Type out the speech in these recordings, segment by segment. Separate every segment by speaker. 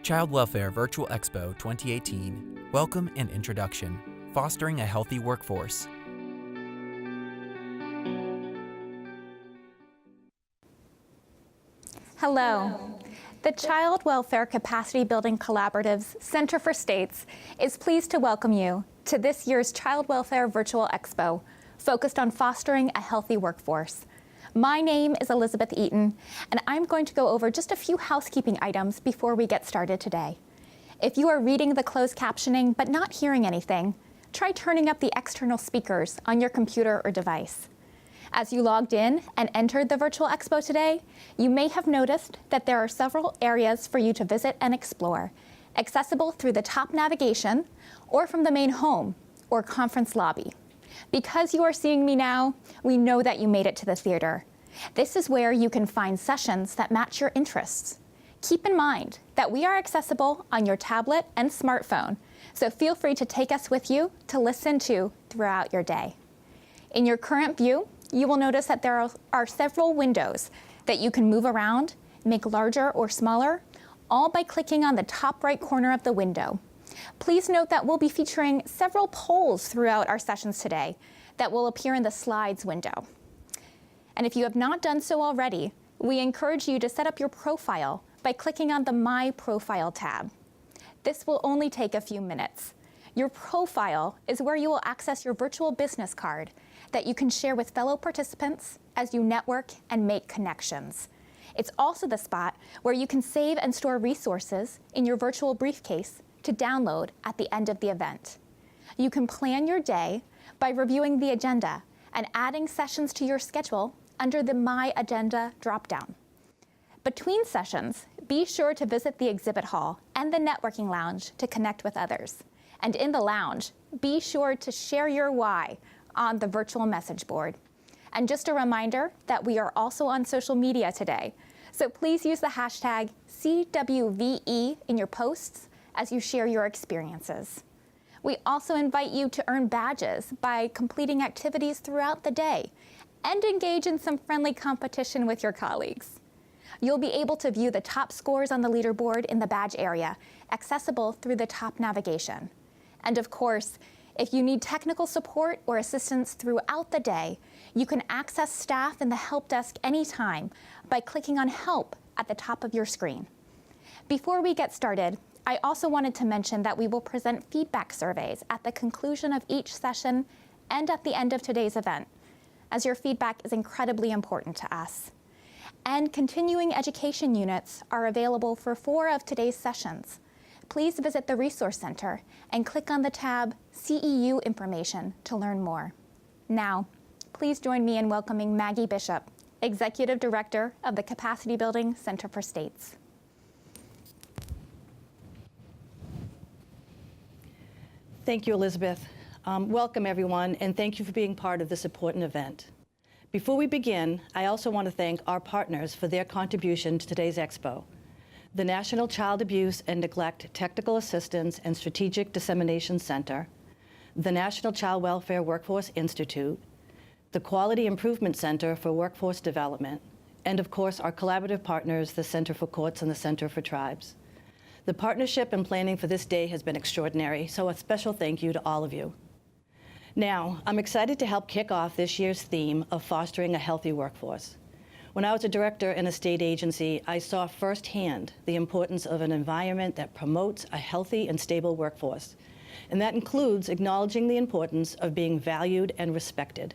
Speaker 1: Child Welfare Virtual Expo 2018, Welcome and Introduction, Fostering a Healthy Workforce.
Speaker 2: Hello. The Child Welfare Capacity Building Collaborative's Center for States is pleased to welcome you to this year's Child Welfare Virtual Expo, focused on fostering a healthy workforce. My name is Elizabeth Eaton, and I'm going to go over just a few housekeeping items before we get started today. If you are reading the closed captioning but not hearing anything, try turning up the external speakers on your computer or device. As you logged in and entered the virtual expo today, you may have noticed that there are several areas for you to visit and explore, accessible through the top navigation or from the main home or conference lobby. Because you are seeing me now, we know that you made it to the theater. This is where you can find sessions that match your interests. Keep in mind that we are accessible on your tablet and smartphone, so feel free to take us with you to listen to throughout your day. In your current view, you will notice that there are several windows that you can move around, make larger or smaller, all by clicking on the top right corner of the window. Please note that we'll be featuring several polls throughout our sessions today that will appear in the slides window. And if you have not done so already, we encourage you to set up your profile by clicking on the My Profile tab. This will only take a few minutes. Your profile is where you will access your virtual business card that you can share with fellow participants as you network and make connections. It's also the spot where you can save and store resources in your virtual briefcase to download at the end of the event. You can plan your day by reviewing the agenda and adding sessions to your schedule under the My Agenda dropdown. Between sessions, be sure to visit the exhibit hall and the networking lounge to connect with others. And in the lounge, be sure to share your why on the virtual message board. And just a reminder that we are also on social media today, so please use the hashtag CWVE in your posts as you share your experiences. We also invite you to earn badges by completing activities throughout the day and engage in some friendly competition with your colleagues. You'll be able to view the top scores on the leaderboard in the badge area, accessible through the top navigation. And of course, if you need technical support or assistance throughout the day, you can access staff in the help desk anytime by clicking on Help at the top of your screen. Before we get started, I also wanted to mention that we will present feedback surveys at the conclusion of each session and at the end of today's event, as your feedback is incredibly important to us. And continuing education units are available for 4 of today's sessions. Please visit the Resource Center and click on the tab CEU Information to learn more. Now, please join me in welcoming Maggie Bishop, Executive Director of the Capacity Building Center for States.
Speaker 3: Thank you, Elizabeth. Welcome, everyone, and thank you for being part of this important event. Before we begin, I also want to thank our partners for their contribution to today's Expo: the National Child Abuse and Neglect Technical Assistance and Strategic Dissemination Center, the National Child Welfare Workforce Institute, the Quality Improvement Center for Workforce Development, and of course our collaborative partners, the Center for Courts and the Center for Tribes. The partnership and planning for this day has been extraordinary, so a special thank you to all of you. Now, I'm excited to help kick off this year's theme of fostering a healthy workforce. When I was a director in a state agency, I saw firsthand the importance of an environment that promotes a healthy and stable workforce. And that includes acknowledging the importance of being valued and respected.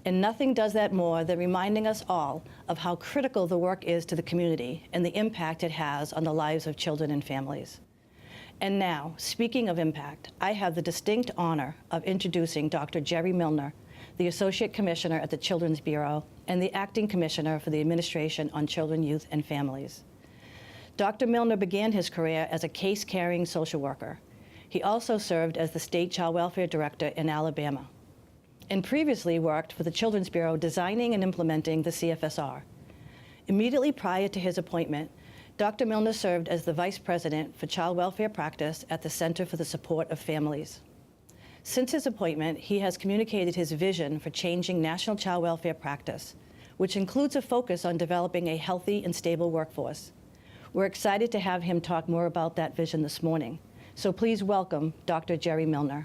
Speaker 3: And nothing does that more than reminding us all of how critical the work is to the community and the impact it has on the lives of children and families. And now, speaking of impact, I have the distinct honor of introducing Dr. Jerry Milner, the Associate Commissioner at the Children's Bureau and the Acting Commissioner for the Administration on Children, Youth, and Families. Dr. Milner began his career as a case-carrying social worker. He also served as the State Child Welfare Director in Alabama, and previously worked for the Children's Bureau designing and implementing the CFSR. Immediately prior to his appointment, Dr. Milner served as the Vice President for Child Welfare Practice at the Center for the Support of Families. Since his appointment, he has communicated his vision for changing national child welfare practice, which includes a focus on developing a healthy and stable workforce. We're excited to have him talk more about that vision this morning. So please welcome Dr. Jerry Milner.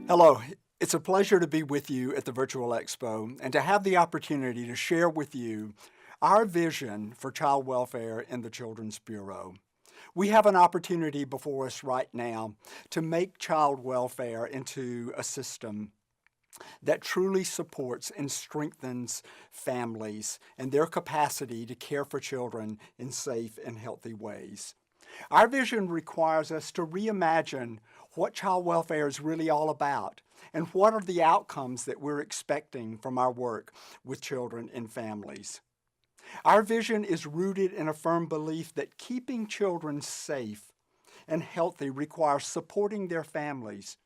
Speaker 4: Hello, it's a pleasure to be with you at the Virtual Expo and to have the opportunity to share with you our vision for child welfare in the Children's Bureau. We have an opportunity before us right now to make child welfare into a system that truly supports and strengthens families and their capacity to care for children in safe and healthy ways. Our vision requires us to reimagine what child welfare is really all about and what are the outcomes that we're expecting from our work with children and families. Our vision is rooted in a firm belief that keeping children safe and healthy requires supporting their families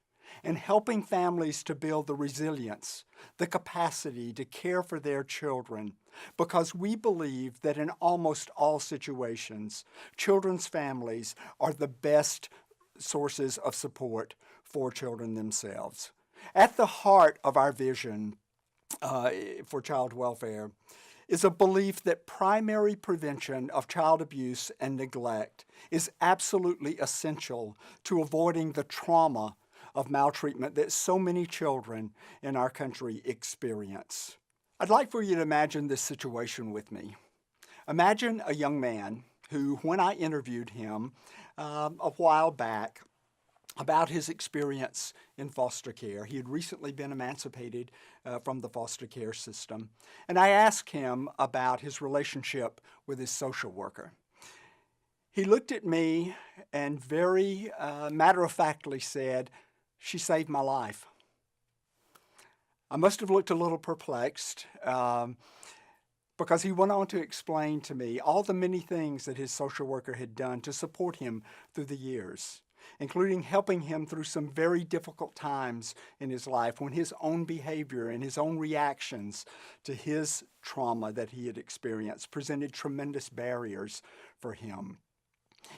Speaker 4: and helping families to build the resilience, the capacity to care for their children, because we believe that in almost all situations, children's families are the best sources of support for children themselves. At the heart of our vision for child welfare is a belief that primary prevention of child abuse and neglect is absolutely essential to avoiding the trauma of maltreatment that so many children in our country experience. I'd like for you to imagine this situation with me. Imagine a young man who, when I interviewed him a while back about his experience in foster care, he had recently been emancipated from the foster care system, and I asked him about his relationship with his social worker. He looked at me and very matter-of-factly said, "She saved my life." I must have looked a little perplexed because he went on to explain to me all the many things that his social worker had done to support him through the years, including helping him through some very difficult times in his life when his own behavior and his own reactions to his trauma that he had experienced presented tremendous barriers for him.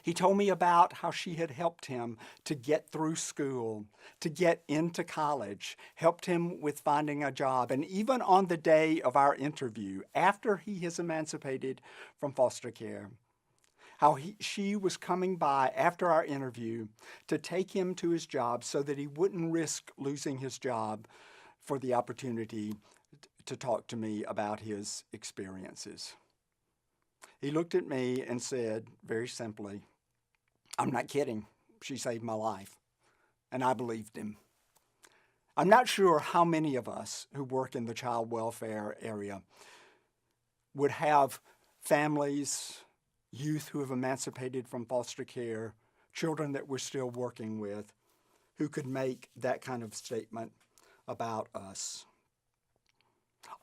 Speaker 4: He told me about how she had helped him to get through school, to get into college, helped him with finding a job, and even on the day of our interview, after he is emancipated from foster care, how she was coming by after our interview to take him to his job so that he wouldn't risk losing his job for the opportunity to talk to me about his experiences. He looked at me and said very simply, "I'm not kidding. She saved my life." And I believed him. I'm not sure how many of us who work in the child welfare area would have families, youth who have emancipated from foster care, children that we're still working with, who could make that kind of statement about us.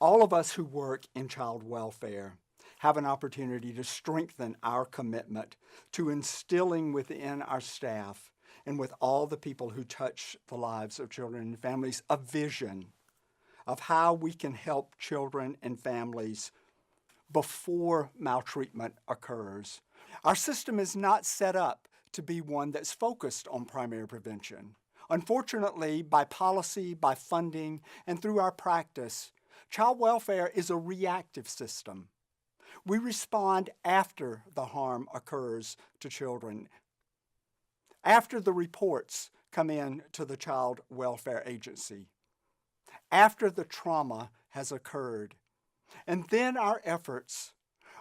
Speaker 4: All of us who work in child welfare have an opportunity to strengthen our commitment to instilling within our staff and with all the people who touch the lives of children and families a vision of how we can help children and families before maltreatment occurs. Our system is not set up to be one that's focused on primary prevention. Unfortunately, by policy, by funding, and through our practice, child welfare is a reactive system. We respond after the harm occurs to children, after the reports come in to the Child Welfare Agency, after the trauma has occurred. And then our efforts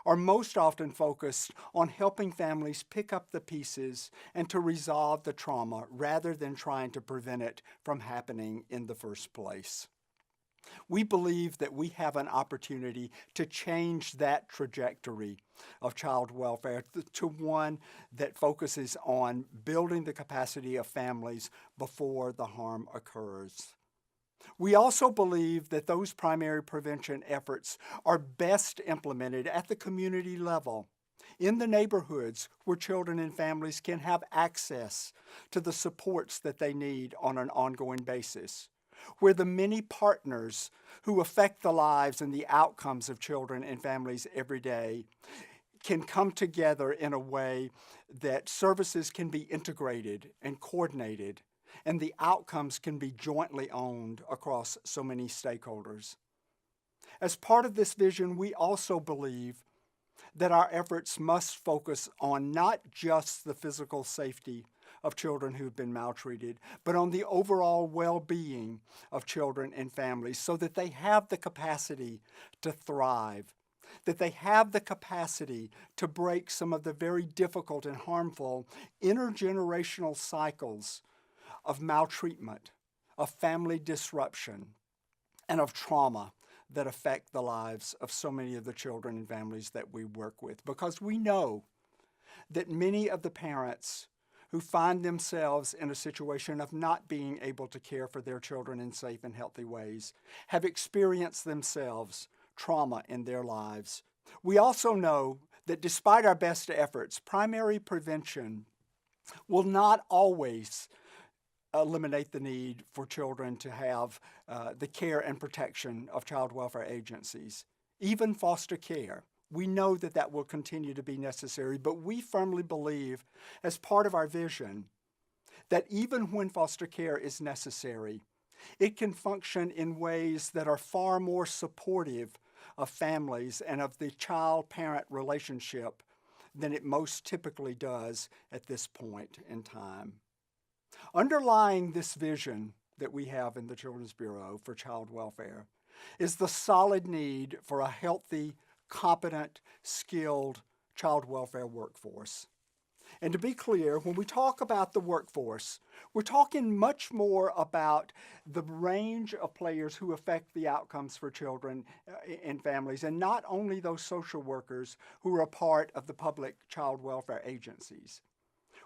Speaker 4: are most often focused on helping families pick up the pieces and to resolve the trauma rather than trying to prevent it from happening in the first place. We believe that we have an opportunity to change that trajectory of child welfare to one that focuses on building the capacity of families before the harm occurs. We also believe that those primary prevention efforts are best implemented at the community level, in the neighborhoods where children and families can have access to the supports that they need on an ongoing basis, where the many partners who affect the lives and the outcomes of children and families every day can come together in a way that services can be integrated and coordinated, and the outcomes can be jointly owned across so many stakeholders. As part of this vision, we also believe that our efforts must focus on not just the physical safety of children who've been maltreated, but on the overall well-being of children and families so that they have the capacity to thrive, that they have the capacity to break some of the very difficult and harmful intergenerational cycles of maltreatment, of family disruption, and of trauma that affect the lives of so many of the children and families that we work with. Because we know that many of the parents who find themselves in a situation of not being able to care for their children in safe and healthy ways have experienced themselves trauma in their lives. We also know that despite our best efforts, primary prevention will not always eliminate the need for children to have the care and protection of child welfare agencies, even foster care. We know that that will continue to be necessary, but we firmly believe, as part of our vision, that even when foster care is necessary, it can function in ways that are far more supportive of families and of the child-parent relationship than it most typically does at this point in time. Underlying this vision that we have in the Children's Bureau for child welfare is the solid need for a healthy, competent, skilled child welfare workforce. And to be clear, when we talk about the workforce, we're talking much more about the range of players who affect the outcomes for children and families, and not only those social workers who are a part of the public child welfare agencies.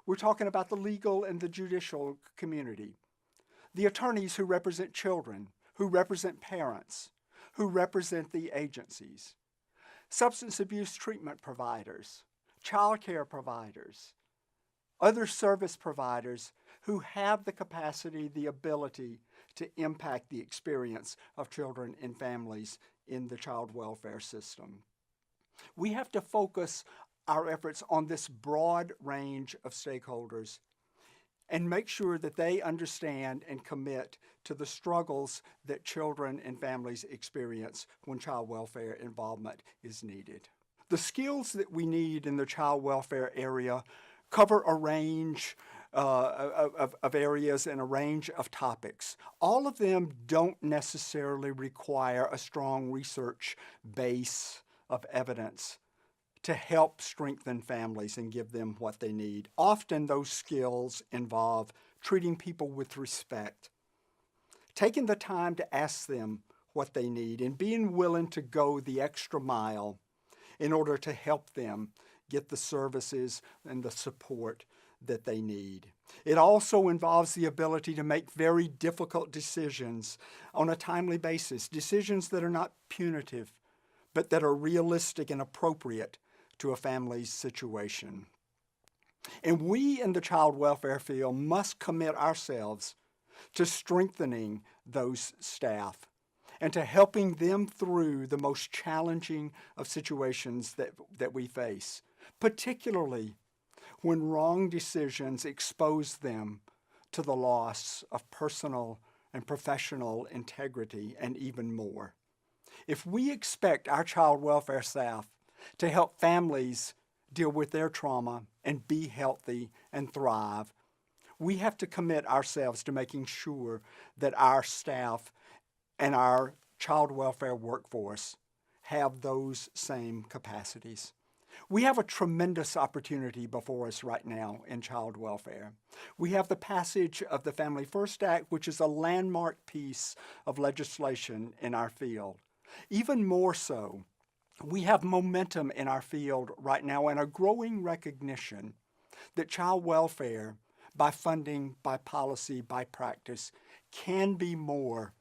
Speaker 4: We're talking about the legal and the judicial community, the attorneys who represent children, who represent parents, who represent the agencies, substance abuse treatment providers, child care providers, other service providers who have the capacity, the ability to impact the experience of children and families in the child welfare system. We have to focus our efforts on this broad range of stakeholders and make sure that they understand and commit to the struggles that children and families experience when child welfare involvement is needed. The skills that we need in the child welfare area cover a range of areas and a range of topics. All of them don't necessarily require a strong research base of evidence to help strengthen families and give them what they need. Often those skills involve treating people with respect, taking the time to ask them what they need, and being willing to go the extra mile in order to help them get the services and the support that they need. It also involves the ability to make very difficult decisions on a timely basis, decisions that are not punitive, but that are realistic and appropriate to a family's situation. And we in the child welfare field must commit ourselves to strengthening those staff and to helping them through the most challenging of situations that we face, particularly when wrong decisions expose them to the loss of personal and professional integrity and even more. If we expect our child welfare staff to help families deal with their trauma and be healthy and thrive, we have to commit ourselves to making sure that our staff and our child welfare workforce have those same capacities. We have a tremendous opportunity before us right now in child welfare. We have the passage of the Family First Act, which is a landmark piece of legislation in our field. Even more so, we have momentum in our field right now and a growing recognition that child welfare, by funding, by policy, by practice, can be more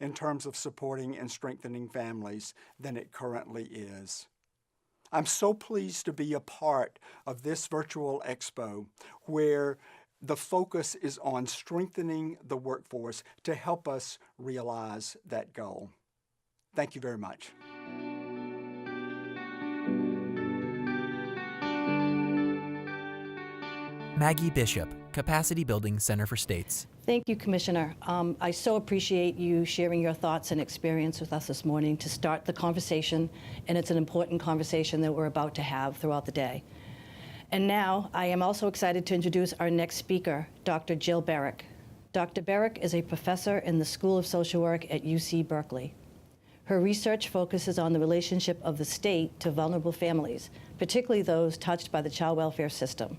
Speaker 4: in terms of supporting and strengthening families than it currently is. I'm so pleased to be a part of this virtual expo where the focus is on strengthening the workforce to help us realize that goal. Thank you very much.
Speaker 1: Maggie Bishop, Capacity Building Center for States.
Speaker 3: Thank you, Commissioner. I so appreciate you sharing your thoughts and experience with us this morning to start the conversation, and it's an important conversation that we're about to have throughout the day. And now, I am also excited to introduce our next speaker, Dr. Jill Barrick. Dr. Barrick is a professor in the School of Social Work at UC Berkeley. Her research focuses on the relationship of the state to vulnerable families, particularly those touched by the child welfare system.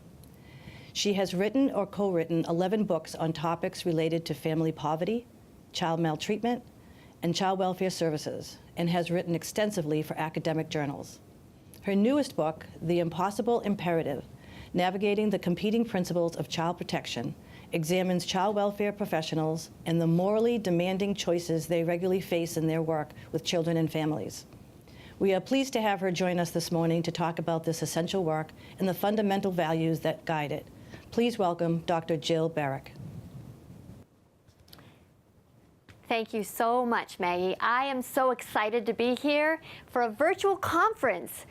Speaker 3: She has written or co-written 11 books on topics related to family poverty, child maltreatment, and child welfare services, and has written extensively for academic journals. Her newest book, The Impossible Imperative, Navigating the Competing Principles of Child Protection, examines child welfare professionals and the morally demanding choices they regularly face in their work with children and families. We are pleased to have her join us this morning to talk about this essential work and the fundamental values that guide it. Please welcome Dr. Jill Barrick.
Speaker 5: Thank you so much, Maggie. I am so excited to be here for a virtual conference.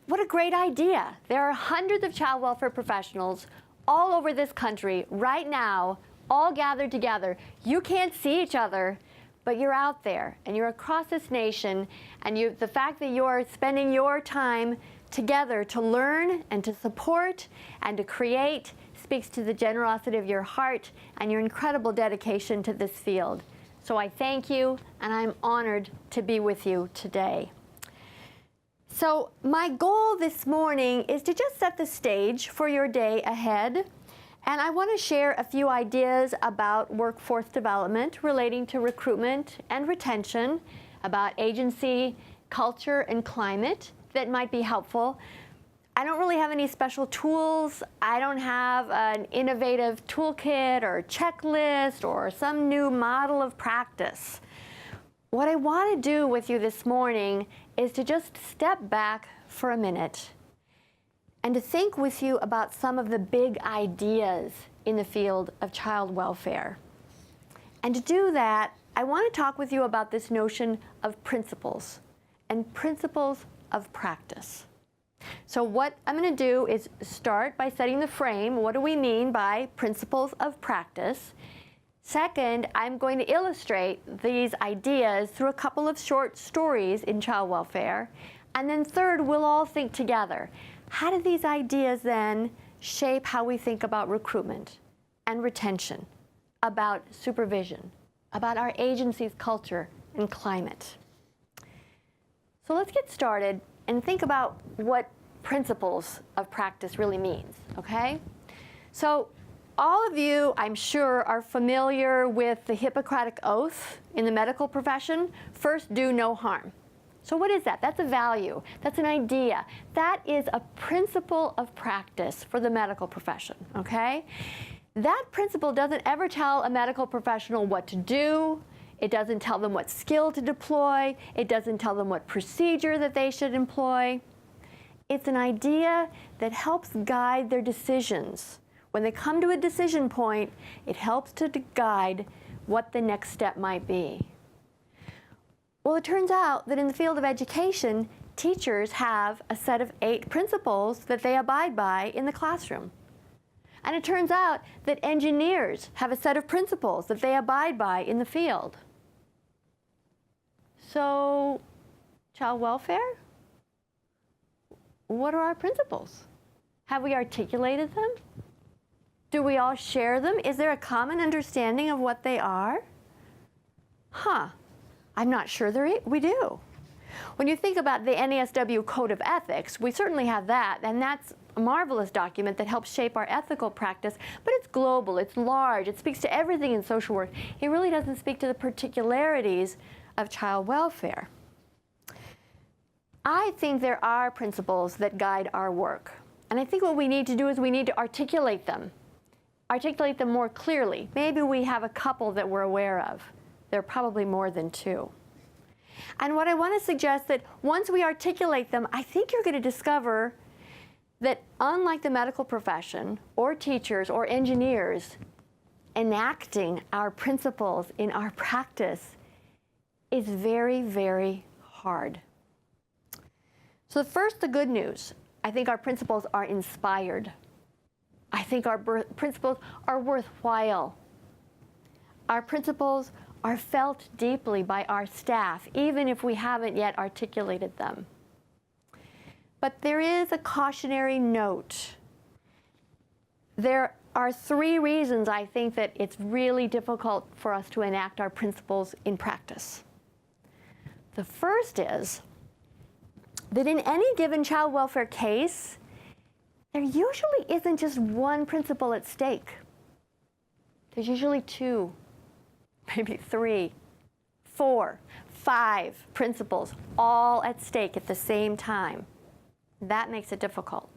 Speaker 5: What a great idea. There are hundreds of child welfare professionals all over this country right now, all gathered together. You can't see each other, but you're out there and you're across this nation, and the fact that you're spending your time together to learn and to support and to create speaks to the generosity of your heart and your incredible dedication to this field. So I thank you, and I'm honored to be with you today. So my goal this morning is to just set the stage for your day ahead. And I want to share a few ideas about workforce development relating to recruitment and retention, about agency, culture, and climate that might be helpful. I don't really have any special tools. I don't have an innovative toolkit or checklist or some new model of practice. What I want to do with you this morning is to just step back for a minute and to think with you about some of the big ideas in the field of child welfare. And to do that, I want to talk with you about this notion of principles and principles of practice. So what I'm going to do is start by setting the frame. What do we mean by principles of practice? Second, I'm going to illustrate these ideas through a couple of short stories in child welfare. And then third, we'll all think together. How do these ideas then shape how we think about recruitment and retention, about supervision, about our agency's culture and climate? So let's get started and think about what principles of practice really means, okay? So all of you, I'm sure, are familiar with the Hippocratic Oath in the medical profession. First, do no harm. So what is that? That's a value. That's an idea. That is a principle of practice for the medical profession, okay? That principle doesn't ever tell a medical professional what to do. It doesn't tell them what skill to deploy. It doesn't tell them what procedure that they should employ. It's an idea that helps guide their decisions. When they come to a decision point, it helps to guide what the next step might be. Well, it turns out that in the field of education, teachers have a set of 8 principles that they abide by in the classroom. And it turns out that engineers have a set of principles that they abide by in the field. So, child welfare? What are our principles? Have we articulated them? Do we all share them? Is there a common understanding of what they are? I'm not sure we do. When you think about the NASW Code of Ethics, we certainly have that, and that's a marvelous document that helps shape our ethical practice, but it's global, it's large, it speaks to everything in social work. It really doesn't speak to the particularities of child welfare. I think there are principles that guide our work, and I think what we need to do is we need to articulate them more clearly. Maybe we have a couple that we're aware of. There are probably more than 2. And what I want to suggest that once we articulate them, I think you're going to discover that unlike the medical profession or teachers or engineers, enacting our principles in our practice is very, very hard. So first, the good news. I think our principles are inspired. I think our principles are worthwhile. Our principles are felt deeply by our staff, even if we haven't yet articulated them. But there is a cautionary note. There are 3 reasons I think that it's really difficult for us to enact our principles in practice. The first is that in any given child welfare case, there usually isn't just one principle at stake. There's usually 2, maybe 3, 4, 5 principles all at stake at the same time. That makes it difficult.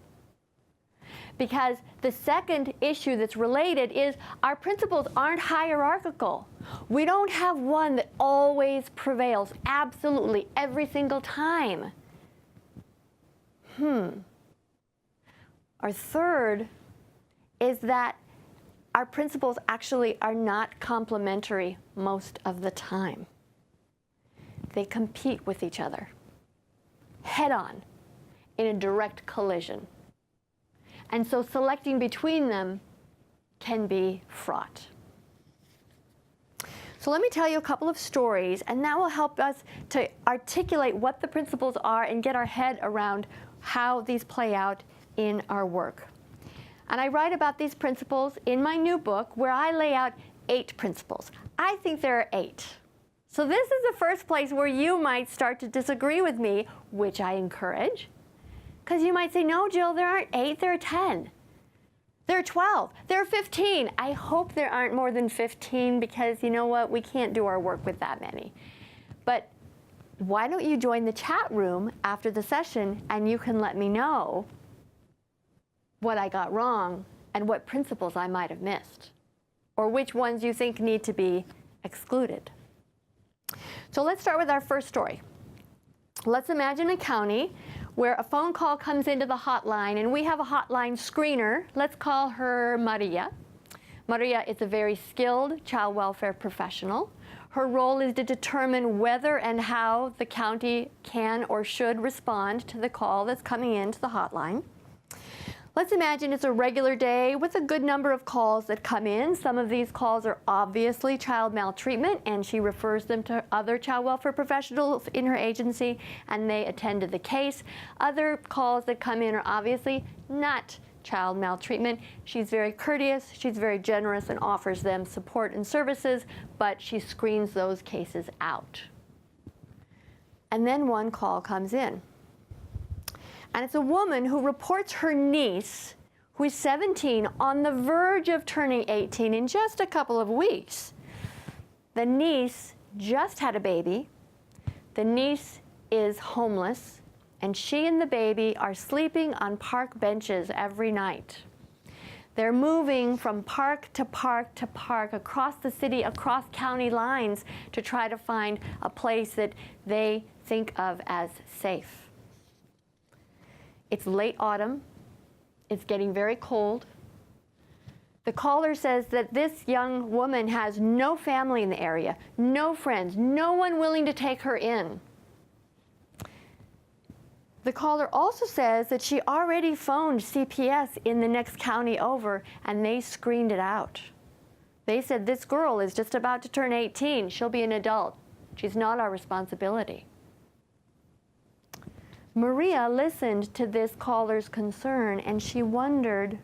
Speaker 5: Because the second issue that's related is our principles aren't hierarchical. We don't have one that always prevails absolutely every single time. Our third is that our principles actually are not complementary most of the time. They compete with each other, head on, in a direct collision. And so selecting between them can be fraught. So let me tell you a couple of stories, and that will help us to articulate what the principles are and get our head around how these play out in our work. And I write about these principles in my new book where I lay out 8 principles. I think there are 8. So this is the first place where you might start to disagree with me, which I encourage. Because you might say, no, Jill, there aren't 8, there are 10. There are 12, there are 15. I hope there aren't more than 15 because you know what, we can't do our work with that many. But why don't you join the chat room after the session and you can let me know what I got wrong and what principles I might have missed, or which ones you think need to be excluded. So let's start with our first story. Let's imagine a county where a phone call comes into the hotline, and we have a hotline screener. Let's call her Maria. Maria is a very skilled child welfare professional. Her role is to determine whether and how the county can or should respond to the call that's coming into the hotline. Let's imagine it's a regular day with a good number of calls that come in. Some of these calls are obviously child maltreatment, and she refers them to other child welfare professionals in her agency, and they attend to the case. Other calls that come in are obviously not child maltreatment. She's very courteous, she's very generous, and offers them support and services, but she screens those cases out. And then one call comes in. And it's a woman who reports her niece, who is 17, on the verge of turning 18 in just a couple of weeks. The niece just had a baby. The niece is homeless, and she and the baby are sleeping on park benches every night. They're moving from park to park to park across the city, across county lines to try to find a place that they think of as safe. It's late autumn. It's getting very cold. The caller says that this young woman has no family in the area, no friends, no one willing to take her in. The caller also says that she already phoned CPS in the next county over, and they screened it out. They said, this girl is just about to turn 18. She'll be an adult. She's not our responsibility. Maria listened to this caller's concern, and she wondered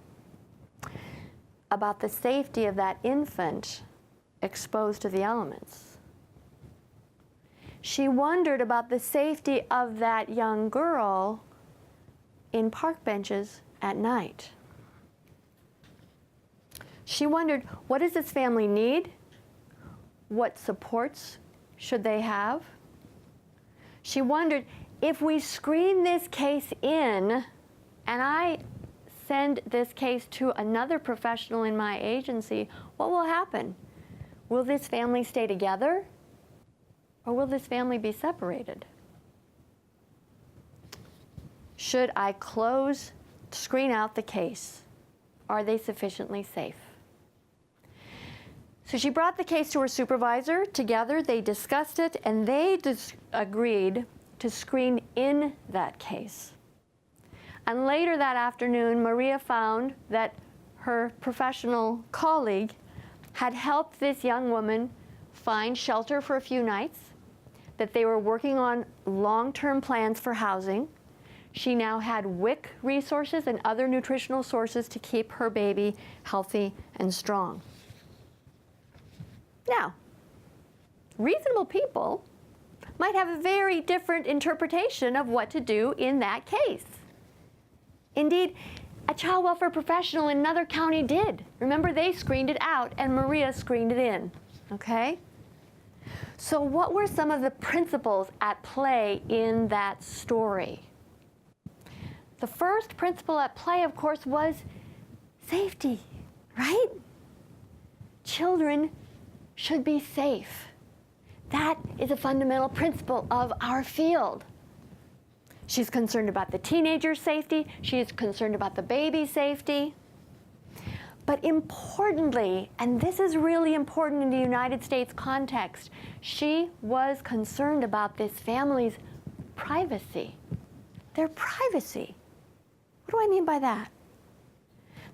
Speaker 5: about the safety of that infant exposed to the elements. She wondered about the safety of that young girl in park benches at night. She wondered, what does this family need? What supports should they have? She wondered, if we screen this case in, and I send this case to another professional in my agency, what will happen? Will this family stay together, or will this family be separated? Should I screen out the case? Are they sufficiently safe? So she brought the case to her supervisor. Together, they discussed it, and they agreed to screen in that case. And later that afternoon, Maria found that her professional colleague, had helped this young woman find shelter for a few nights, that they were working on long-term plans for housing. She now had WIC resources and other nutritional sources to keep her baby healthy and strong. Now, reasonable people might have a very different interpretation of what to do in that case. Indeed, a child welfare professional in another county did. Remember, they screened it out and Maria screened it in, okay? So what were some of the principles at play in that story? The first principle at play, of course, was safety, right? Children should be safe. That is a fundamental principle of our field. She's concerned about the teenager's safety. She's concerned about the baby's safety. But importantly, and this is really important in the United States context, she was concerned about this family's privacy. Their privacy. What do I mean by that?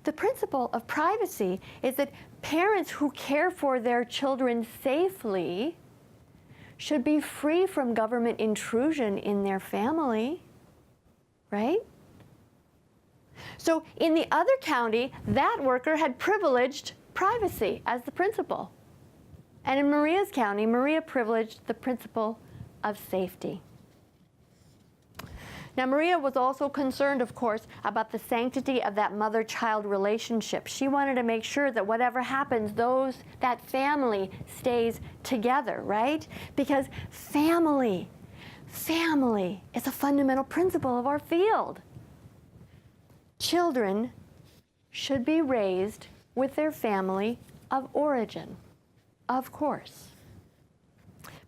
Speaker 5: The principle of privacy is that parents who care for their children safely should be free from government intrusion in their family, right? So in the other county, that worker had privileged privacy as the principle. And in Maria's county, Maria privileged the principle of safety. Now, Maria was also concerned, of course, about the sanctity of that mother-child relationship. She wanted to make sure that whatever happens, that family stays together, right? Because family is a fundamental principle of our field. Children should be raised with their family of origin, of course.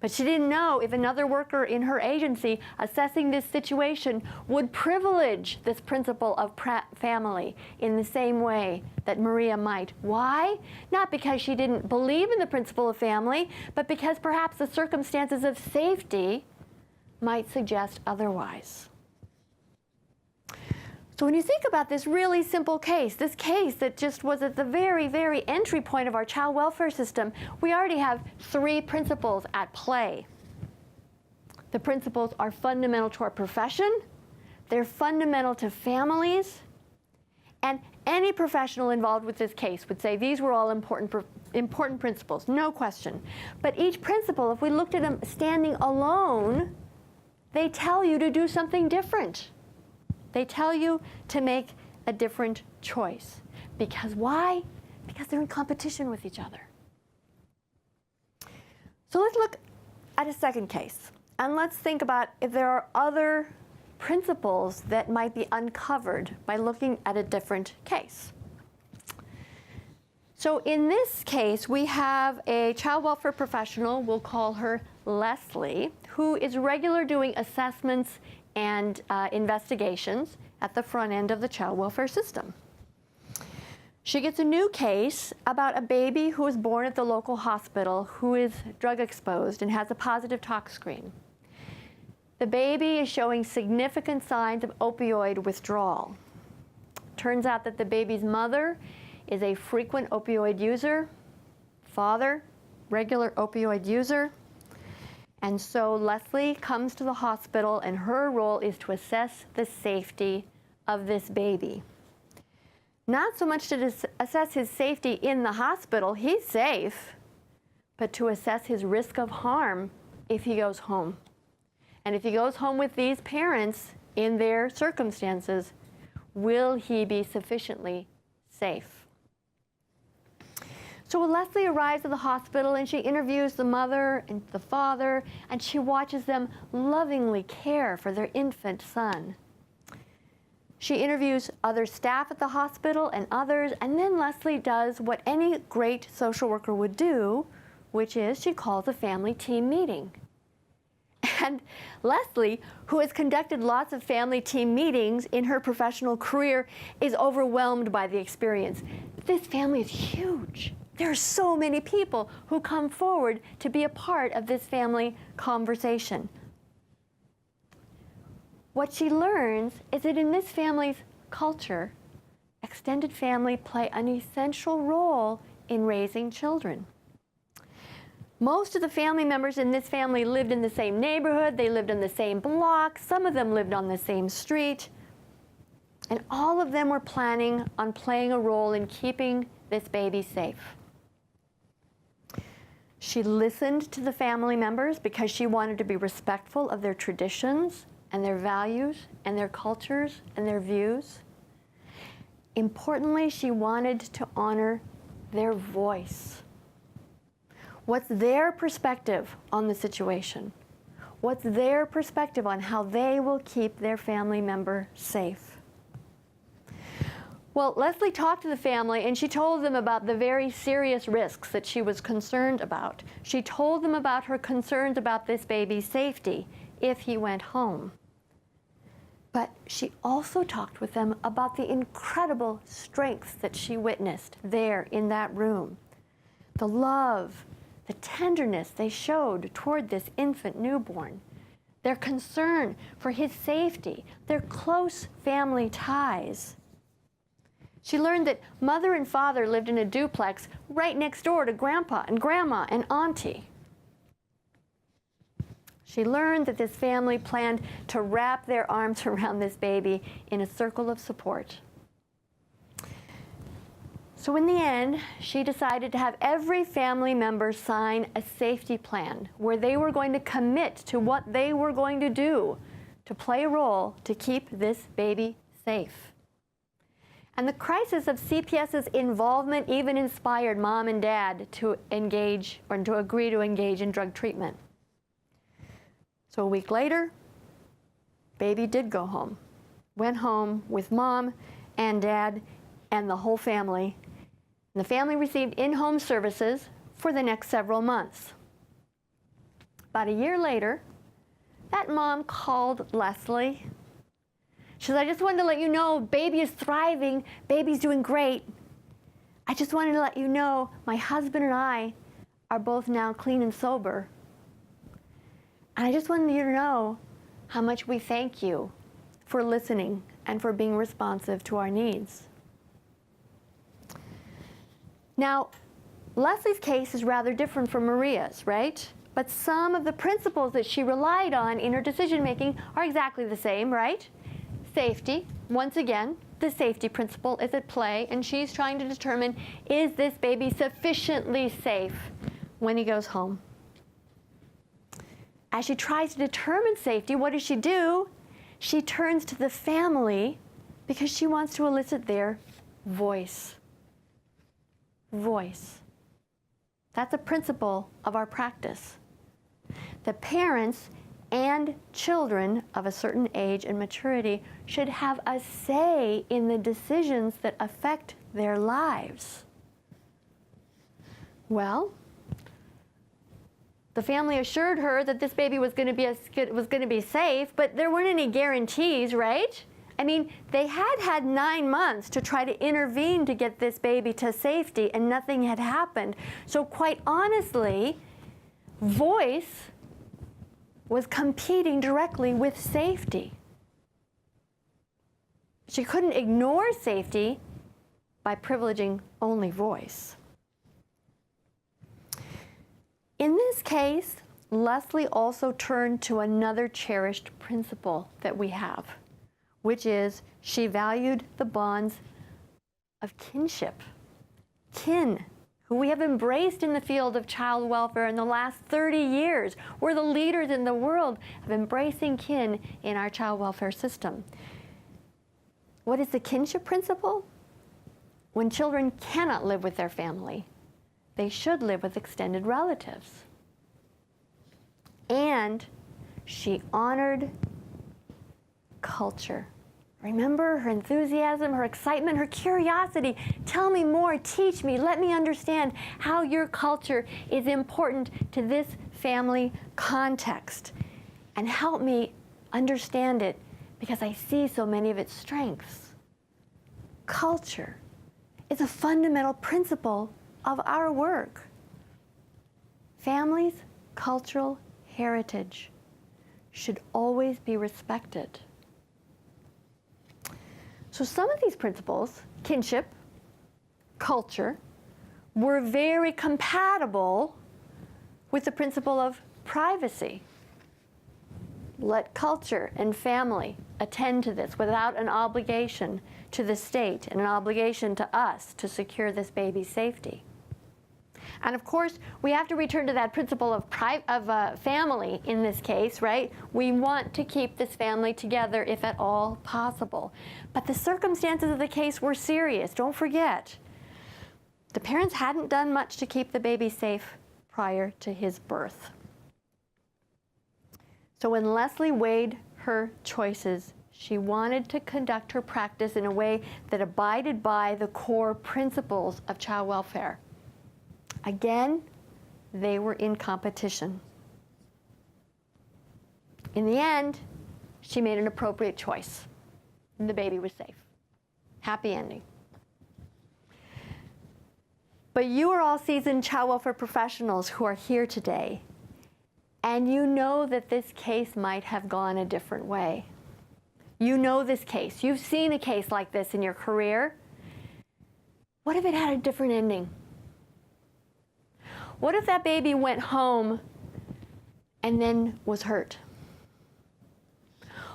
Speaker 5: But she didn't know if another worker in her agency assessing this situation would privilege this principle of family in the same way that Maria might. Why? Not because she didn't believe in the principle of family, but because perhaps the circumstances of safety might suggest otherwise. So when you think about this really simple case, this case that just was at the very, very entry point of our child welfare system, we already have three principles at play. The principles are fundamental to our profession, they're fundamental to families, and any professional involved with this case would say these were all important principles, no question. But each principle, if we looked at them standing alone, they tell you to do something different. They tell you to make a different choice. Because why? Because they're in competition with each other. So let's look at a second case. And let's think about if there are other principles that might be uncovered by looking at a different case. So in this case, we have a child welfare professional, we'll call her Leslie, who is regular doing assessments and investigations at the front end of the child welfare system. She gets a new case about a baby who was born at the local hospital who is drug exposed and has a positive tox screen. The baby is showing significant signs of opioid withdrawal. Turns out that the baby's mother is a frequent opioid user, father, regular opioid user. And so Leslie comes to the hospital and her role is to assess the safety of this baby. Not so much to assess his safety in the hospital, he's safe, but to assess his risk of harm if he goes home. And if he goes home with these parents in their circumstances, will he be sufficiently safe? So Leslie arrives at the hospital and she interviews the mother and the father, and she watches them lovingly care for their infant son. She interviews other staff at the hospital and others, and then Leslie does what any great social worker would do, which is she calls a family team meeting. And Leslie, who has conducted lots of family team meetings in her professional career, is overwhelmed by the experience. This family is huge. There are so many people who come forward to be a part of this family conversation. What she learns is that in this family's culture, extended family play an essential role in raising children. Most of the family members in this family lived in the same neighborhood, they lived in the same block, some of them lived on the same street, and all of them were planning on playing a role in keeping this baby safe. She listened to the family members because she wanted to be respectful of their traditions and their values and their cultures and their views. Importantly, she wanted to honor their voice. What's their perspective on the situation? What's their perspective on how they will keep their family member safe? Well, Leslie talked to the family and she told them about the very serious risks that she was concerned about. She told them about her concerns about this baby's safety if he went home. But she also talked with them about the incredible strengths that she witnessed there in that room. The love, the tenderness they showed toward this infant newborn, their concern for his safety, their close family ties. She learned that mother and father lived in a duplex right next door to grandpa and grandma and auntie. She learned that this family planned to wrap their arms around this baby in a circle of support. So in the end, she decided to have every family member sign a safety plan where they were going to commit to what they were going to do to play a role to keep this baby safe. And the crisis of CPS's involvement even inspired mom and dad to engage or to agree to engage in drug treatment. So a week later, baby did go home. Went home with mom and dad and the whole family. And the family received in-home services for the next several months. About a year later, that mom called Leslie. She said, I just wanted to let you know, baby is thriving, baby's doing great. I just wanted to let you know my husband and I are both now clean and sober. And I just wanted you to know how much we thank you for listening and for being responsive to our needs. Now, Leslie's case is rather different from Maria's, right? But some of the principles that she relied on in her decision-making are exactly the same, right? Safety, once again, the safety principle is at play, and she's trying to determine, is this baby sufficiently safe when he goes home? As she tries to determine safety, what does she do? She turns to the family because she wants to elicit their voice. Voice. That's a principle of our practice. The parents and children of a certain age and maturity should have a say in the decisions that affect their lives. Well, the family assured her that this baby was going to be safe, but there weren't any guarantees, right? I mean, they had 9 months to try to intervene to get this baby to safety, and nothing had happened. So quite honestly, voice was competing directly with safety. She couldn't ignore safety by privileging only voice. In this case, Leslie also turned to another cherished principle that we have, which is she valued the bonds of kinship. Kin, who we have embraced in the field of child welfare in the last 30 years. We're the leaders in the world of embracing kin in our child welfare system. What is the kinship principle? When children cannot live with their family, they should live with extended relatives. And she honored culture. Remember her enthusiasm, her excitement, her curiosity. Tell me more, teach me, let me understand how your culture is important to this family context. And help me understand it because I see so many of its strengths. Culture is a fundamental principle of our work. Families' cultural heritage should always be respected. So some of these principles kinship, culture, were very compatible with the principle of privacy. Let culture and family attend to this without an obligation to the state and an obligation to us to secure this baby's safety. And of course, we have to return to that principle of family in this case, right? We want to keep this family together if at all possible. But the circumstances of the case were serious, don't forget. The parents hadn't done much to keep the baby safe prior to his birth. So when Leslie weighed her choices, she wanted to conduct her practice in a way that abided by the core principles of child welfare. Again, they were in competition. In the end, she made an appropriate choice, and the baby was safe. Happy ending. But you are all seasoned child welfare professionals who are here today, and you know that this case might have gone a different way. You know this case. You've seen a case like this in your career. What if it had a different ending? What if that baby went home and then was hurt?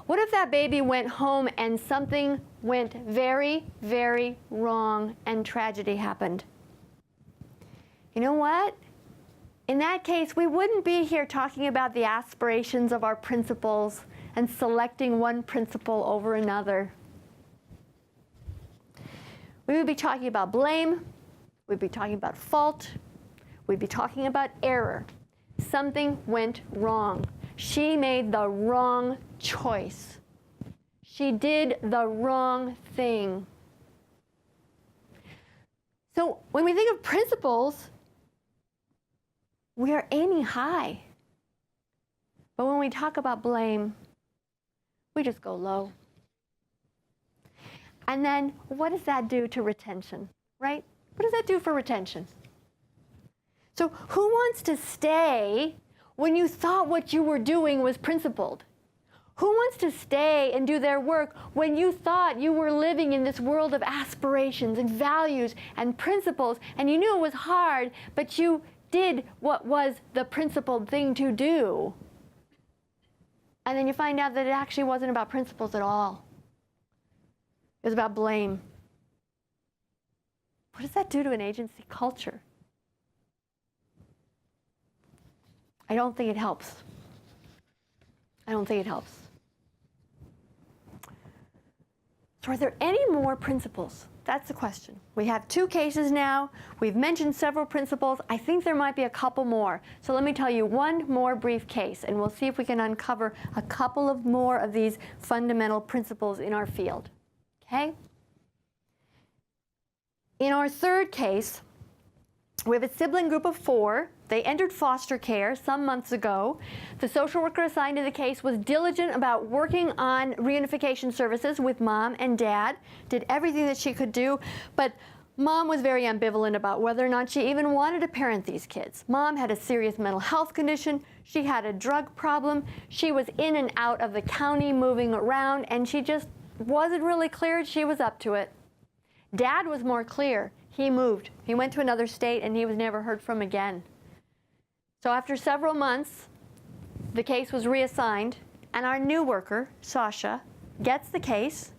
Speaker 5: What if that baby went home and something went very, very wrong and tragedy happened? You know what? In that case, we wouldn't be here talking about the aspirations of our principals and selecting one principle over another. We would be talking about blame. We'd be talking about fault. We'd be talking about error. Something went wrong. She made the wrong choice. She did the wrong thing. So when we think of principles, we are aiming high. But when we talk about blame, we just go low. And then what does that do to retention, right? What does that do for retention? So who wants to stay when you thought what you were doing was principled? Who wants to stay and do their work when you thought you were living in this world of aspirations and values and principles, and you knew it was hard, but you did what was the principled thing to do? And then you find out that it actually wasn't about principles at all. It was about blame. What does that do to an agency culture? I don't think it helps. I don't think it helps. So are there any more principles? That's the question. We have 2 cases now. We've mentioned several principles. I think there might be a couple more. So let me tell you one more brief case, and we'll see if we can uncover a couple of more of these fundamental principles in our field. Okay? In our third case, we have a sibling group of 4. They entered foster care some months ago. The social worker assigned to the case was diligent about working on reunification services with mom and dad, did everything that she could do, but mom was very ambivalent about whether or not she even wanted to parent these kids. Mom had a serious mental health condition. She had a drug problem. She was in and out of the county moving around, and she just wasn't really clear she was up to it. Dad was more clear. He moved. He went to another state, and he was never heard from again. So after several months, the case was reassigned, and our new worker, Sasha, gets the case,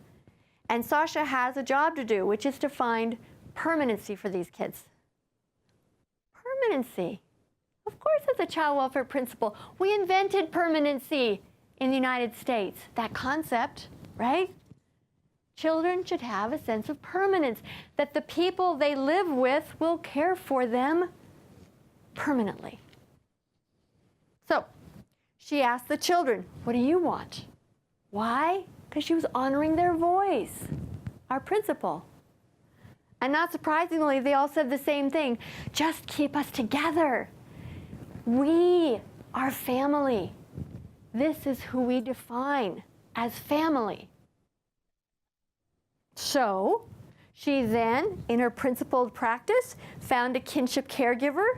Speaker 5: and Sasha has a job to do, which is to find permanency for these kids. Permanency. Of course, it's a child welfare principle. We invented permanency in the United States. That concept, right? Children should have a sense of permanence, that the people they live with will care for them permanently. So she asked the children, what do you want? Why? Because she was honoring their voice, our principle. And not surprisingly, they all said the same thing. Just keep us together. We are family. This is who we define as family. So she then, in her principled practice, found a kinship caregiver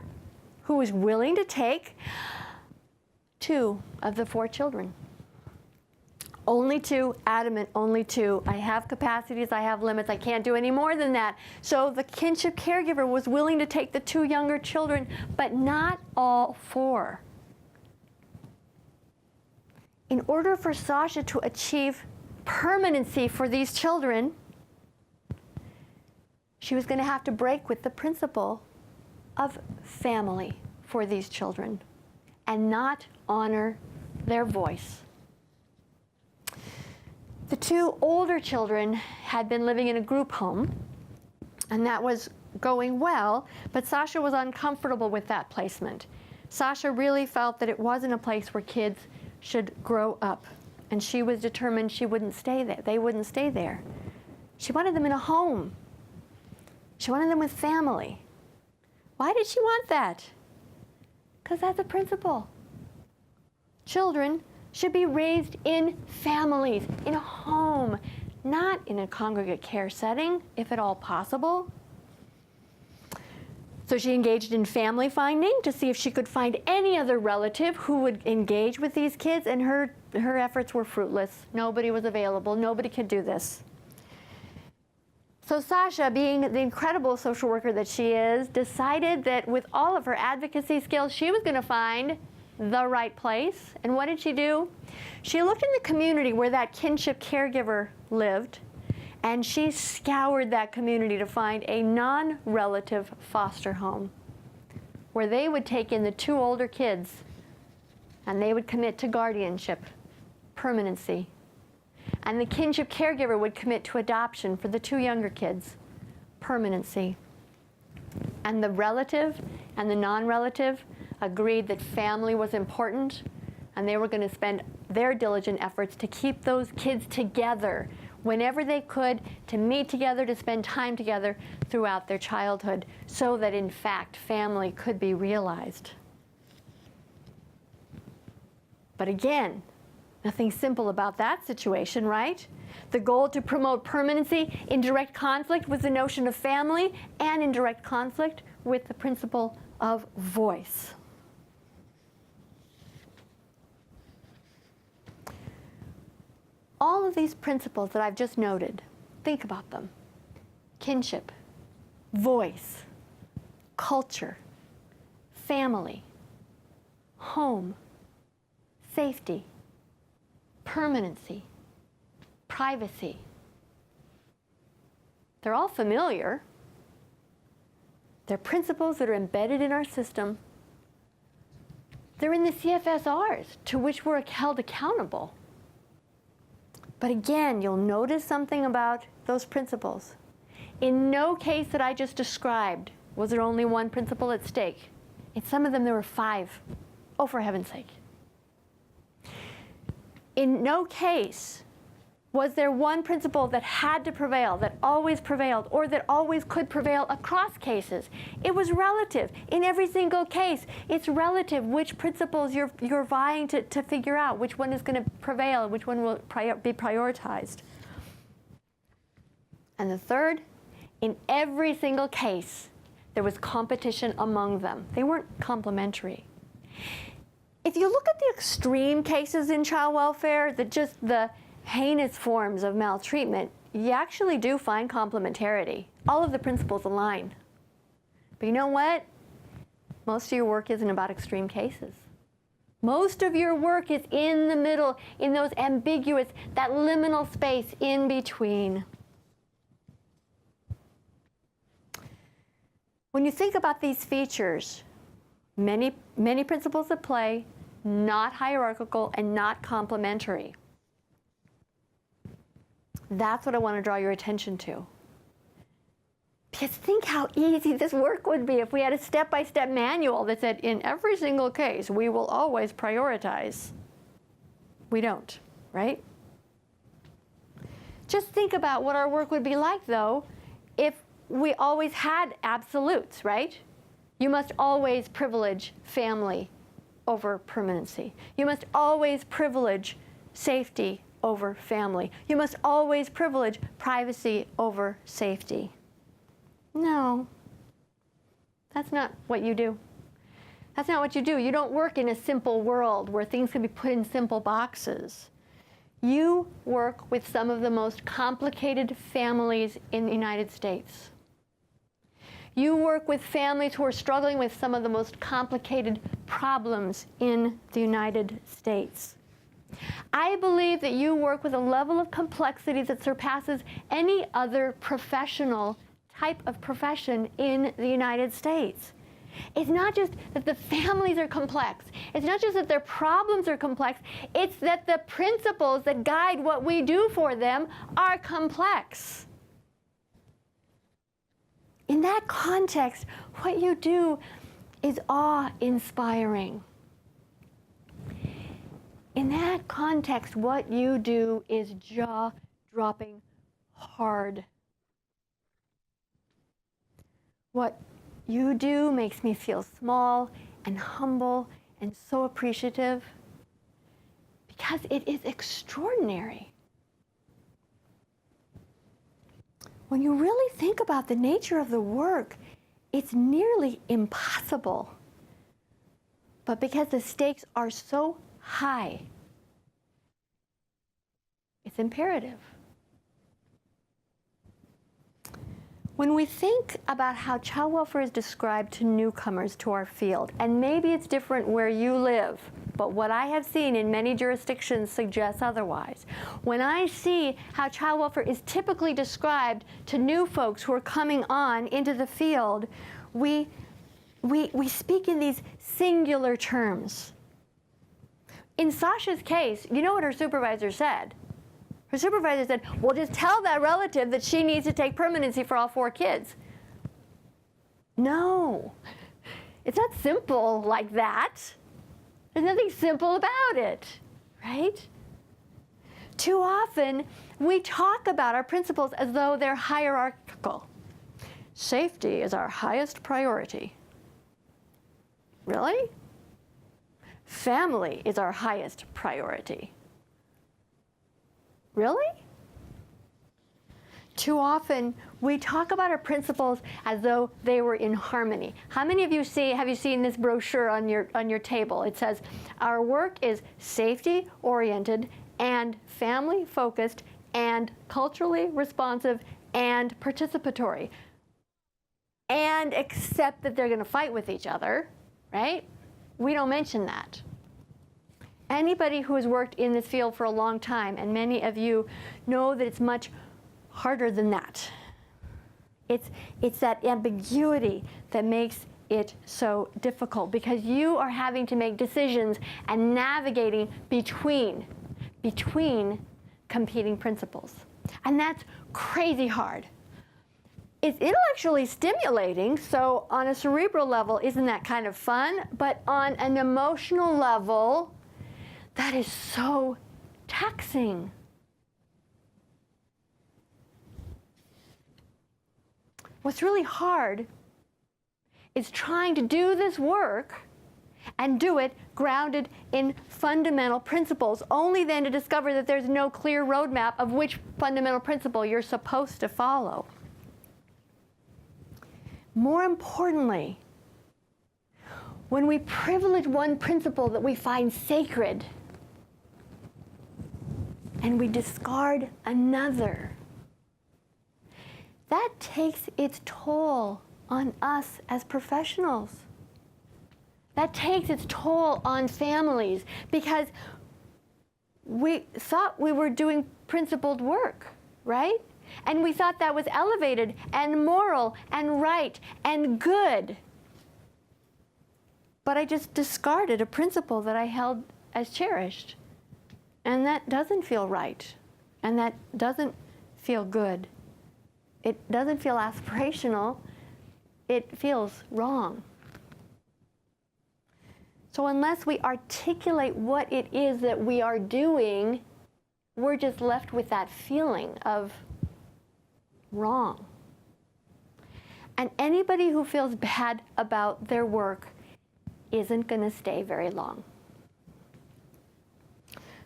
Speaker 5: who was willing to take 2 of the 4 children. Only two, adamant, only two. I have capacities, I have limits, I can't do any more than that. So the kinship caregiver was willing to take the two younger children, but not all four. In order for Sasha to achieve permanency for these children, she was going to have to break with the principle of family for these children and not honor their voice. The two older children had been living in a group home, and that was going well, but Sasha was uncomfortable with that placement. Sasha really felt that it wasn't a place where kids should grow up, and she was determined she wouldn't stay there. They wouldn't stay there. She wanted them in a home. She wanted them with family. Why did she want that? Because that's a principle. Children should be raised in families, in a home, not in a congregate care setting, if at all possible. So she engaged in family finding to see if she could find any other relative who would engage with these kids, and her efforts were fruitless. Nobody was available. Nobody could do this. So Sasha, being the incredible social worker that she is, decided that with all of her advocacy skills, she was going to find the right place. And what did she do? She looked in the community where that kinship caregiver lived, and she scoured that community to find a non-relative foster home where they would take in the two older kids and they would commit to guardianship, permanency. And the kinship caregiver would commit to adoption for the two younger kids, permanency. And the relative and the non-relative agreed that family was important, and they were going to spend their diligent efforts to keep those kids together whenever they could, to meet together, to spend time together throughout their childhood, so that in fact family could be realized. But again, nothing simple about that situation, right? The goal to promote permanency in direct conflict with the notion of family, and in direct conflict with the principle of voice. All of these principles that I've just noted, think about them. Kinship, voice, culture, family, home, safety, permanency, privacy. They're all familiar. They're principles that are embedded in our system. They're in the CFSRs to which we're held accountable. But again, you'll notice something about those principles. In no case that I just described was there only one principle at stake. In some of them there were 5. Oh, for heaven's sake. In no case was there one principle that had to prevail, that always prevailed, or that always could prevail across cases. It was relative. In every single case, it's relative which principles you're vying to figure out, which one is going to prevail, which one will be prioritized. And the third, in every single case, there was competition among them. They weren't complementary. If you look at the extreme cases in child welfare, the heinous forms of maltreatment, you actually do find complementarity. All of the principles align. But you know what? Most of your work isn't about extreme cases. Most of your work is in the middle, in those ambiguous, that liminal space in between. When you think about these features, many principles at play, not hierarchical and not complementary. That's what I want to draw your attention to. Because think how easy this work would be if we had a step-by-step manual that said, in every single case, we will always prioritize. We don't, right? Just think about what our work would be like, though, if we always had absolutes, right? You must always privilege family over permanency. You must always privilege safety over family. You must always privilege privacy over safety. No, that's not what you do. That's not what you do. You don't work in a simple world where things can be put in simple boxes. You work with some of the most complicated families in the United States. You work with families who are struggling with some of the most complicated problems in the United States. I believe that you work with a level of complexity that surpasses any other professional type of profession in the United States. It's not just that the families are complex. It's not just that their problems are complex. It's that the principles that guide what we do for them are complex. In that context, what you do is awe-inspiring. In that context, what you do is jaw-dropping hard. What you do makes me feel small and humble and so appreciative because it is extraordinary. When you really think about the nature of the work, it's nearly impossible. But because the stakes are so high, it's imperative. When we think about how child welfare is described to newcomers to our field, and maybe it's different where you live, but what I have seen in many jurisdictions suggests otherwise. When I see how child welfare is typically described to new folks who are coming on into the field, we speak in these singular terms. In Sasha's case, you know what her supervisor said? Her supervisor said, well, just tell that relative that she needs to take permanency for all 4 kids. No, it's not simple like that. There's nothing simple about it, right? Too often, we talk about our principles as though they're hierarchical. Safety is our highest priority. Really? Family is our highest priority. Really? Too often, we talk about our principles as though they were in harmony. How many of you have you seen this brochure on your table? It says, our work is safety-oriented and family-focused and culturally responsive and participatory. And accept that they're going to fight with each other, right? We don't mention that. Anybody who has worked in this field for a long time, and many of you know that it's much harder than that. It's that ambiguity that makes it so difficult because you are having to make decisions and navigating between competing principles. And that's crazy hard. It's intellectually stimulating, so on a cerebral level, isn't that kind of fun? But on an emotional level, that is so taxing. What's really hard is trying to do this work and do it grounded in fundamental principles, only then to discover that there's no clear roadmap of which fundamental principle you're supposed to follow. More importantly, when we privilege one principle that we find sacred and we discard another, that takes its toll on us as professionals. That takes its toll on families because we thought we were doing principled work, right? And we thought that was elevated and moral and right and good. But I just discarded a principle that I held as cherished. And that doesn't feel right. And that doesn't feel good. It doesn't feel aspirational. It feels wrong. So unless we articulate what it is that we are doing, we're just left with that feeling of wrong. And anybody who feels bad about their work isn't going to stay very long.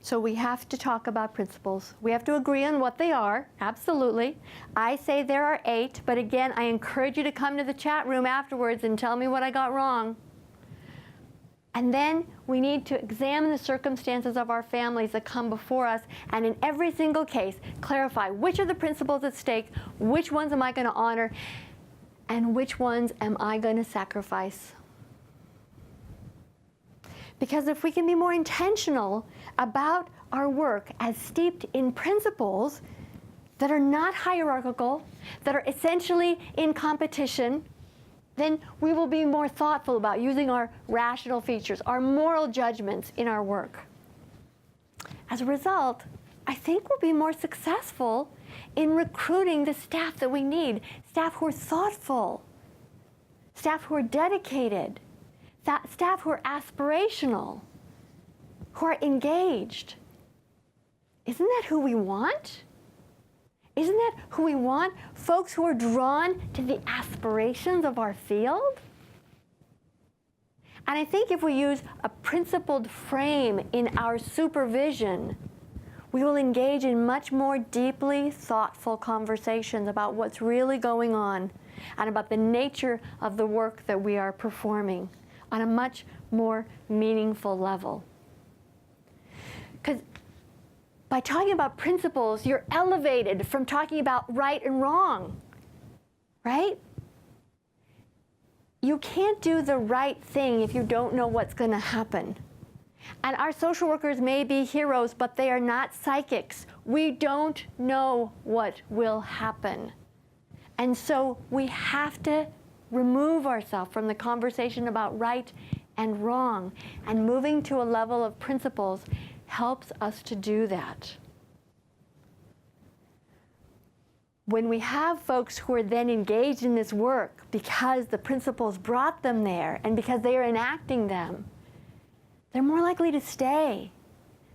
Speaker 5: So we have to talk about principles. We have to agree on what they are, absolutely. I say there are 8, but again, I encourage you to come to the chat room afterwards and tell me what I got wrong. And then we need to examine the circumstances of our families that come before us, and in every single case, clarify which are the principles at stake, which ones am I going to honor, and which ones am I going to sacrifice. Because if we can be more intentional about our work as steeped in principles that are not hierarchical, that are essentially in competition, then we will be more thoughtful about using our rational features, our moral judgments in our work. As a result, I think we'll be more successful in recruiting the staff that we need, staff who are thoughtful, staff who are dedicated, staff who are aspirational, who are engaged. Isn't that who we want? Isn't that who we want? Folks who are drawn to the aspirations of our field? And I think if we use a principled frame in our supervision, we will engage in much more deeply thoughtful conversations about what's really going on and about the nature of the work that we are performing on a much more meaningful level. Because by talking about principles, you're elevated from talking about right and wrong, right? You can't do the right thing if you don't know what's going to happen. And our social workers may be heroes, but they are not psychics. We don't know what will happen. And so we have to remove ourselves from the conversation about right and wrong. And moving to a level of principles helps us to do that. When we have folks who are then engaged in this work because the principles brought them there and because they are enacting them, they're more likely to stay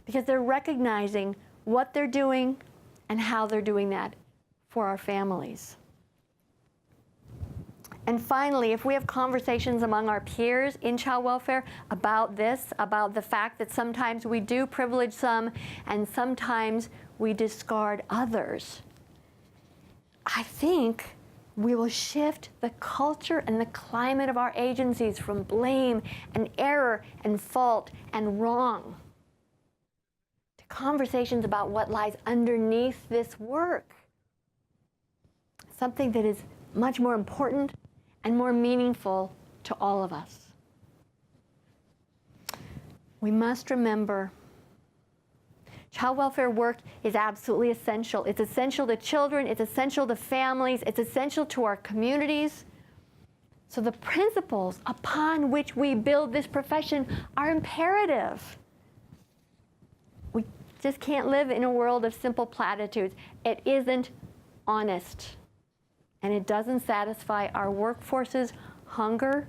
Speaker 5: because they're recognizing what they're doing and how they're doing that for our families. And finally, if we have conversations among our peers in child welfare about this, about the fact that sometimes we do privilege some and sometimes we discard others, I think we will shift the culture and the climate of our agencies from blame and error and fault and wrong to conversations about what lies underneath this work. Something that is much more important and more meaningful to all of us. We must remember child welfare work is absolutely essential. It's essential to children, it's essential to families, it's essential to our communities. So the principles upon which we build this profession are imperative. We just can't live in a world of simple platitudes. It isn't honest. And it doesn't satisfy our workforce's hunger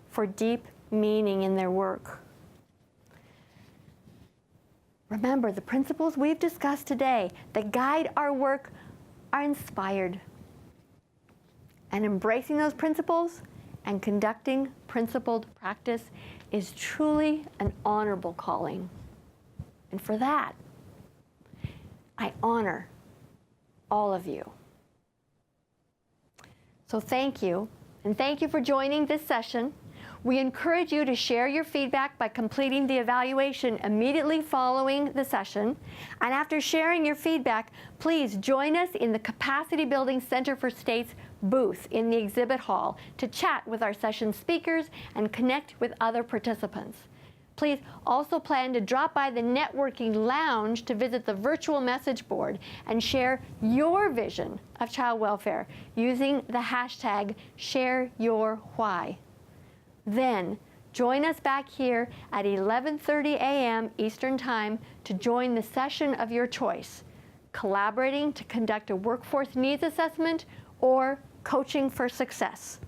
Speaker 5: for deep meaning in their work. Remember, the principles we've discussed today that guide our work are inspired. And embracing those principles and conducting principled practice is truly an honorable calling. And for that, I honor all of you. So thank you, and thank you for joining this session. We encourage you to share your feedback by completing the evaluation immediately following the session. And after sharing your feedback, please join us in the Capacity Building Center for States booth in the exhibit hall to chat with our session speakers and connect with other participants. Please also plan to drop by the networking lounge to visit the virtual message board and share your vision of child welfare using the hashtag #ShareYourWhy. Then join us back here at 11:30 a.m. Eastern Time to join the session of your choice, collaborating to conduct a workforce needs assessment or coaching for success.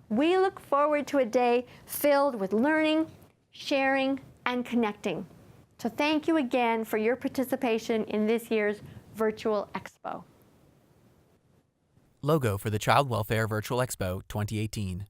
Speaker 5: We look forward to a day filled with learning, sharing, and connecting. So thank you again for your participation in this year's Virtual Expo.
Speaker 1: Logo for the Child Welfare Virtual Expo 2018.